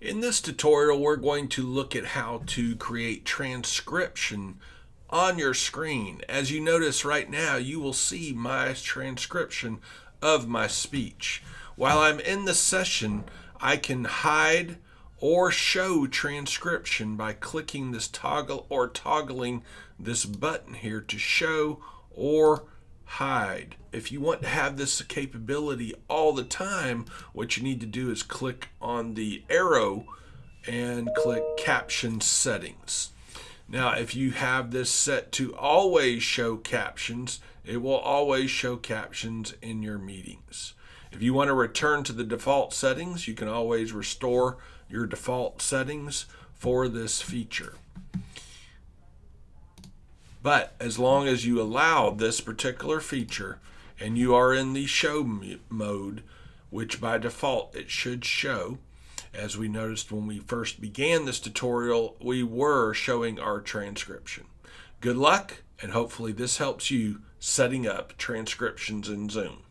In this tutorial, we're going to look at how to create transcription on your screen. As you notice right now, you will see my transcription of my speech. While I'm in the session, I can hide or show transcription by clicking this toggle or toggling this button here to show or hide. If you want to have this capability all the time, what you need to do is click on the arrow and click Caption Settings. Now, if you have this set to always show captions, it will always show captions in your meetings. If you want to return to the default settings, you can always restore your default settings for this feature. But as long as you allow this particular feature and you are in the show mode, which by default it should show, as we noticed when we first began this tutorial, we were showing our transcription. Good luck, and hopefully this helps you setting up transcriptions in Zoom.